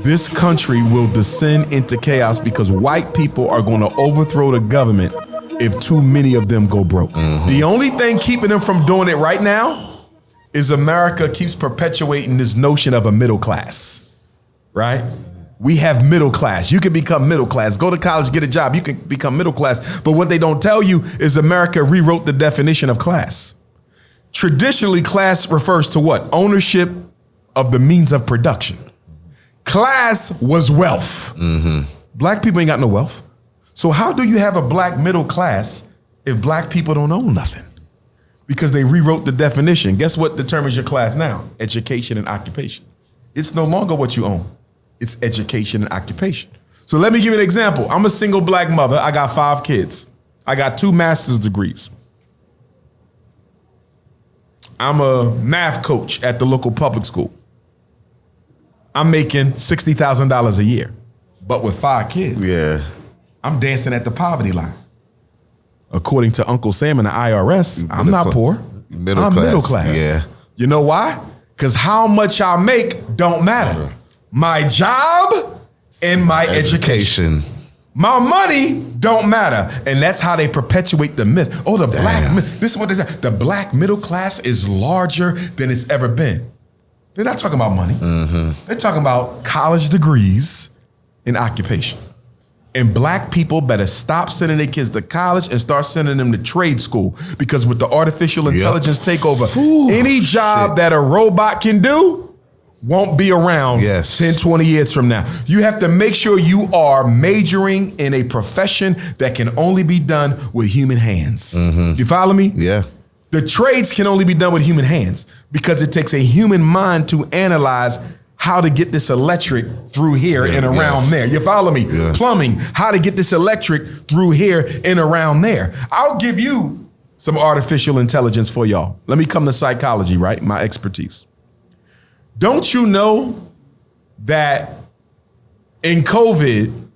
this country will descend into chaos because white people are going to overthrow the government if too many of them go broke. The only thing keeping them from doing it right now is America keeps perpetuating this notion of a middle class, right? We have middle class. You can become middle class. Go to college, get a job. You can become middle class. But what they don't tell you is America rewrote the definition of class. Traditionally, class refers to what? Ownership of the means of production. Class was wealth. Black people ain't got no wealth. So how do you have a black middle class if black people don't own nothing? Because they rewrote the definition. Guess what determines your class now? Education and occupation. It's no longer what you own. It's education and occupation. So let me give you an example. I'm a single black mother. I got 5 kids. I got 2 master's degrees. I'm a math coach at the local public school. I'm making $60,000 a year, but with 5 kids. Yeah. I'm dancing at the poverty line. According to Uncle Sam and the IRS, I'm not poor. I'm middle class. Yeah. You know why? Because how much I make don't matter. My job and my education. My money don't matter. And that's how they perpetuate the myth. Oh, the black, this is what they say. The black middle class is larger than it's ever been. They're not talking about money. They're talking about college degrees and occupation. And black people better stop sending their kids to college and start sending them to trade school. Because with the artificial intelligence takeover, any job that a robot can do won't be around 10, 20 years from now. You have to make sure you are majoring in a profession that can only be done with human hands. You follow me? Yeah. The trades can only be done with human hands because it takes a human mind to analyze how to get this electric through here and around there. You follow me? Plumbing, how to get this electric through here and around there. I'll give you some artificial intelligence for y'all. Let me come to psychology, right? My expertise. Don't you know that in COVID,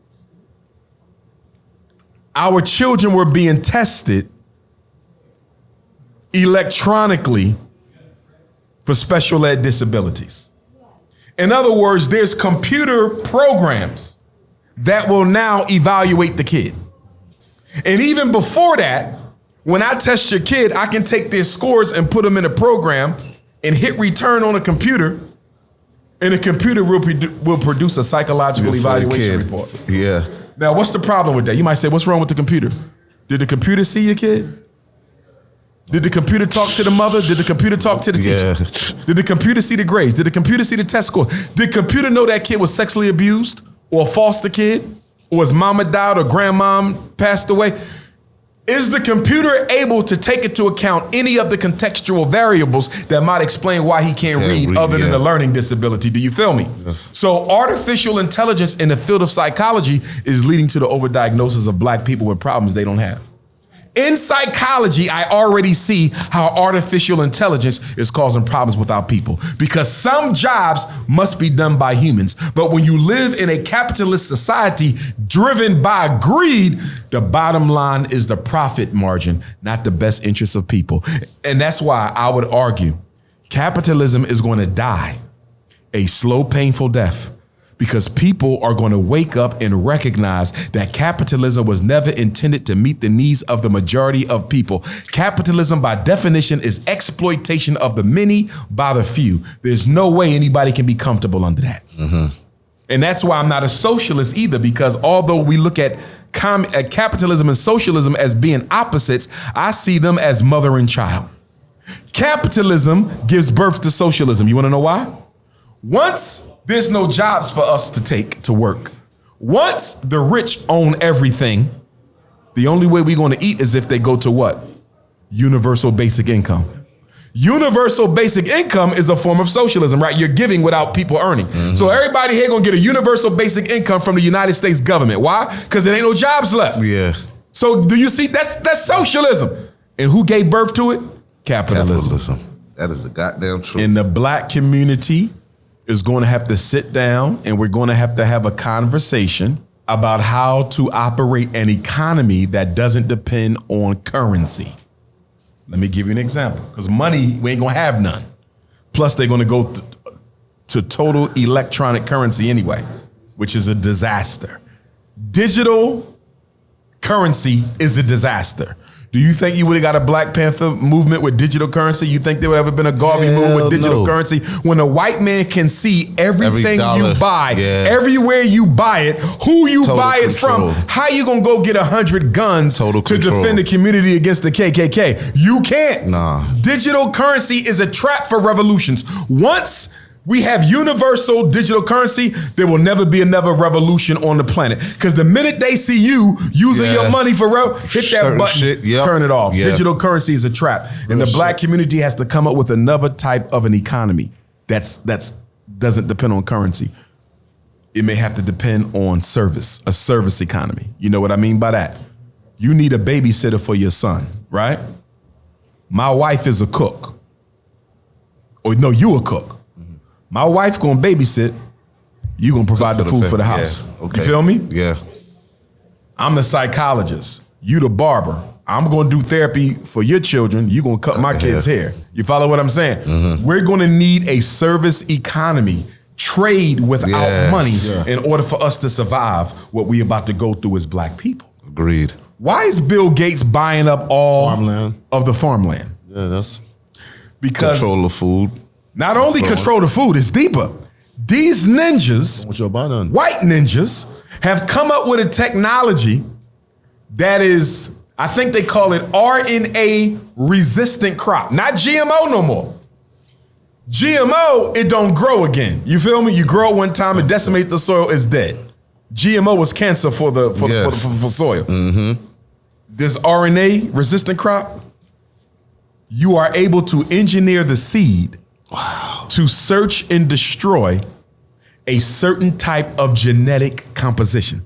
our children were being tested electronically for special ed disabilities? In other words, there's computer programs that will now evaluate the kid. And even before that, when I test your kid, I can take their scores and put them in a program and hit return on a computer, and the computer will produce a psychological evaluation report. Yeah. Now, what's the problem with that? You might say, what's wrong with the computer? Did the computer see your kid? Did the computer talk to the mother? Did the computer talk to the teacher? Did the computer see the grades? Did the computer see the test scores? Did the computer know that kid was sexually abused or a foster kid or his mama died or grandmom passed away? Is the computer able to take into account any of the contextual variables that might explain why he can't read other than a learning disability? Do you feel me? So artificial intelligence in the field of psychology is leading to the overdiagnosis of black people with problems they don't have. In psychology, I already see how artificial intelligence is causing problems with our people because some jobs must be done by humans. But when you live in a capitalist society driven by greed, the bottom line is the profit margin, not the best interests of people. And that's why I would argue capitalism is going to die a slow, painful death. Because people are going to wake up and recognize that capitalism was never intended to meet the needs of the majority of people. Capitalism, by definition, is exploitation of the many by the few. There's no way anybody can be comfortable under that. And that's why I'm not a socialist either, because although we look at capitalism and socialism as being opposites, I see them as mother and child. Capitalism gives birth to socialism. You want to know why? Once there's no jobs for us to take to work. Once the rich own everything, the only way we're going to eat is if they go to what? Universal basic income. Universal basic income is a form of socialism, right? You're giving without people earning. So everybody here going to get a universal basic income from the United States government. Why? Because there ain't no jobs left. So do you see? That's socialism. And who gave birth to it? Capitalism. That is the goddamn truth. In the black community, is going to have to sit down and we're going to have a conversation about how to operate an economy that doesn't depend on currency. Let me give you an example, because money, we ain't going to have none. Plus, they're going to go to total electronic currency anyway. which is a disaster. Digital currency is a disaster. Do you think you would have got a Black Panther movement with digital currency? You think there would have been a Garvey movement with digital currency? When a white man can see everything you buy, everywhere you buy it, who you buy it from, how you gonna go get 100 guns to defend the community against the KKK? You can't. Nah. Digital currency is a trap for revolutions. Once we have universal digital currency, there will never be another revolution on the planet. Because the minute they see you using your money for hit that button, turn it off. Digital currency is a trap. And the Black community has to come up with another type of an economy that's doesn't depend on currency. It may have to depend on service, a service economy. You know what I mean by that? You need a babysitter for your son, right? My wife is a cook. Or no, you a cook. My wife gonna babysit, you gonna provide the food for the house. Yeah. Okay. You feel me? Yeah. I'm the psychologist, you the barber. I'm gonna do therapy for your children, you gonna cut my kids' hair. You follow what I'm saying? Mm-hmm. We're gonna need a service economy, trade without money in order for us to survive what we about to go through as Black people. Agreed. Why is Bill Gates buying up all of the farmland? Yeah, that's because control of food. Not only control the food, it's deeper. These ninjas, white ninjas, have come up with a technology that is, I think they call it RNA resistant crop. Not GMO no more. GMO, it don't grow again. You feel me? You grow one time, it decimates the soil, it's dead. GMO was cancer for soil. Mm-hmm. This RNA resistant crop, you are able to engineer the seed to search and destroy a certain type of genetic composition.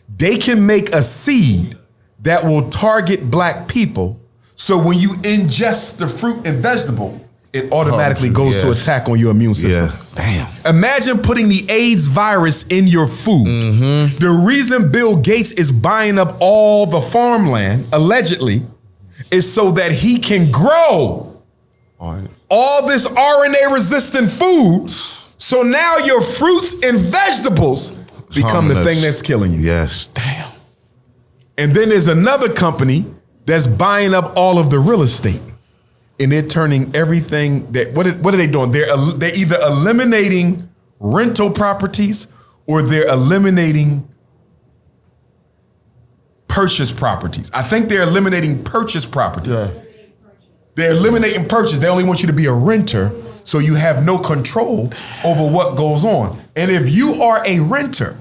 They can make a seed that will target Black people, so when you ingest the fruit and vegetable, it automatically goes to attack on your immune system. Damn. Imagine putting the AIDS virus in your food. Mm-hmm. The reason Bill Gates is buying up all the farmland, allegedly, is so that he can grow all this RNA-resistant food, so now your fruits and vegetables become the thing that's killing you. Yes, damn. And then there's another company that's buying up all of the real estate, and they're turning everything that, what are they doing? They're either eliminating rental properties or they're eliminating purchase properties. I think they're eliminating purchase properties. Yeah. They're eliminating purchase. They only want you to be a renter, so you have no control over what goes on. And if you are a renter,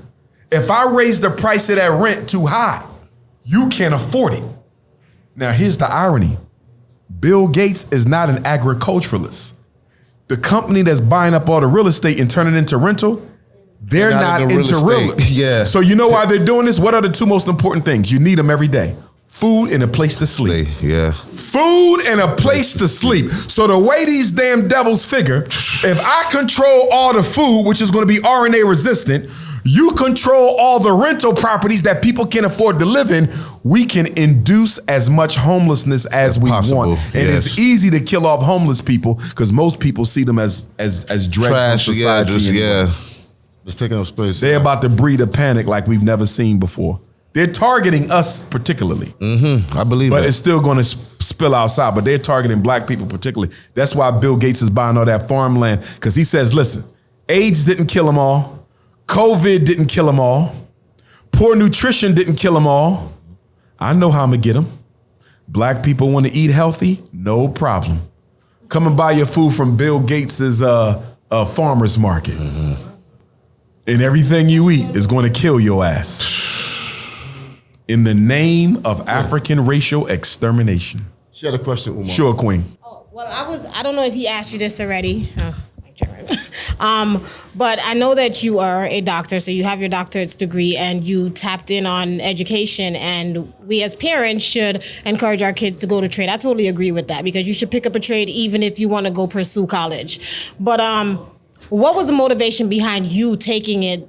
if I raise the price of that rent too high, you can't afford it. Now, here's the irony. Bill Gates is not an agriculturalist. The company that's buying up all the real estate and turning it into rental, they're not into real estate. Yeah. So you know why they're doing this? What are the two most important things? You need them every day. Food and a place to sleep. Yeah. Food and a place to sleep. So the way these damn devils figure, if I control all the food, which is going to be RNA resistant, you control all the rental properties that people can afford to live in, we can induce as much homelessness as we want. And it's easy to kill off homeless people because most people see them as dregs in society. Just taking up space. They're about to breed a panic like we've never seen before. They're targeting us particularly. Mm-hmm. I believe But it's still going to spill outside. But they're targeting Black people particularly. That's why Bill Gates is buying all that farmland. Because he says, listen, AIDS didn't kill them all. COVID didn't kill them all. Poor nutrition didn't kill them all. I know how I'm going to get them. Black people want to eat healthy? No problem. Come and buy your food from Bill Gates's farmer's market. Mm-hmm. And everything you eat is going to kill your ass. In the name of African racial extermination. She had a question, Umar. Sure, Queen. Oh, well, I don't know if he asked you this already. But I know that you are a doctor, so you have your doctorate's degree and you tapped in on education, and we as parents should encourage our kids to go to trade. I totally agree with that, because you should pick up a trade even if you want to go pursue college. But what was the motivation behind you taking it,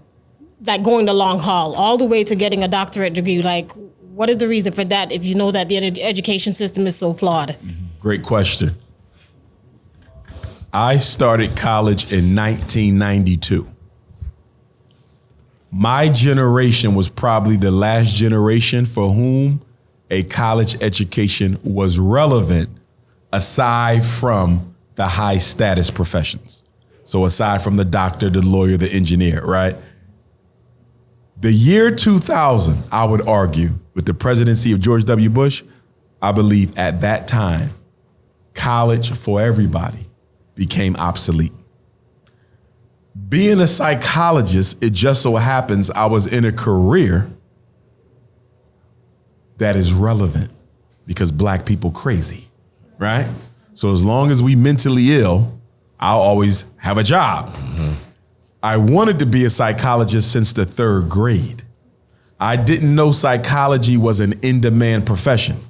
like going the long haul, all the way to getting a doctorate degree? Like, what is the reason for that if you know that the education system is so flawed? Great question. I started college in 1992. My generation was probably the last generation for whom a college education was relevant aside from the high status professions. So aside from the doctor, the lawyer, the engineer, right? The year 2000, I would argue, with the presidency of George W. Bush, I believe at that time, college for everybody became obsolete. Being a psychologist, it just so happens I was in a career that is relevant because black people crazy, right? So as long as we mentally ill, I'll always have a job. Mm-hmm. I wanted to be a psychologist since the 3rd grade. I didn't know psychology was an in-demand profession.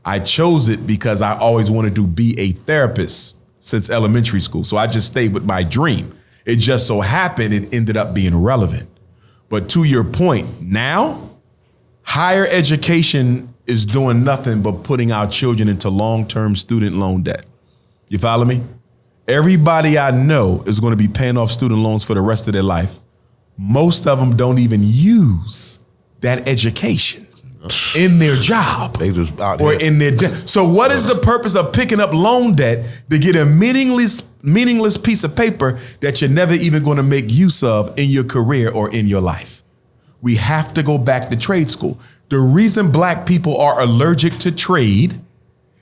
I chose it because I always wanted to be a therapist since elementary school. So I just stayed with my dream. It just so happened it ended up being relevant. But to your point, now, higher education is doing nothing but putting our children into long-term student loan debt. You follow me? Everybody I know is going to be paying off student loans for the rest of their life. Most of them don't even use that education in their job they just out or here. in their debt. So what is the purpose of picking up loan debt to get a meaningless piece of paper that you're never even going to make use of in your career or in your life? We have to go back to trade school. The reason black people are allergic to trade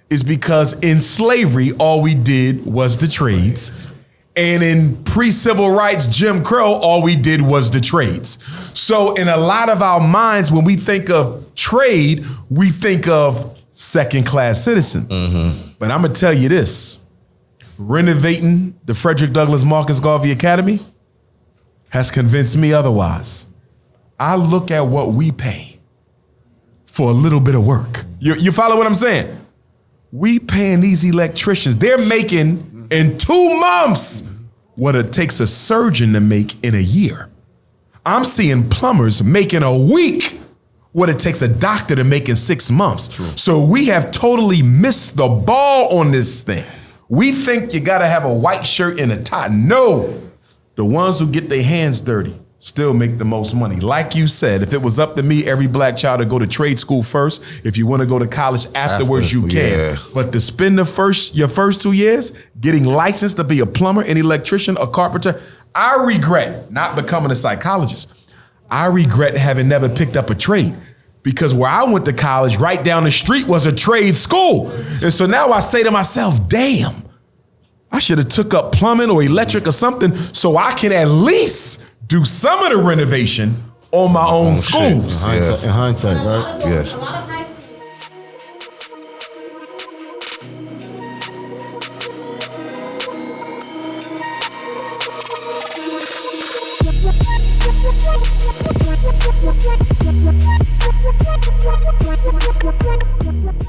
is because in slavery, all we did was the trades. And in pre-civil rights, Jim Crow, all we did was the trades. So in a lot of our minds, when we think of trade, we think of second-class citizen. Mm-hmm. But I'm gonna tell you this, renovating the Frederick Douglass Marcus Garvey Academy has convinced me otherwise. I look at what we pay for a little bit of work. You follow what I'm saying? We paying these electricians, they're making in 2 months what it takes a surgeon to make in a year. I'm seeing plumbers making a week what it takes a doctor to make in 6 months. True. So we have totally missed the ball on this thing. We think you gotta have a white shirt and a tie. No, the ones who get their hands dirty still make the most money. Like you said, if it was up to me, every black child would go to trade school first. If you want to go to college afterwards, you can. Yeah. But to spend your first 2 years getting licensed to be a plumber, an electrician, a carpenter, I regret not becoming a psychologist. I regret having never picked up a trade because where I went to college, right down the street was a trade school. And so now I say to myself, damn, I should have took up plumbing or electric or something so I can at least do some of the renovation on my own schools. In hindsight, right? Yes. We'll be right back.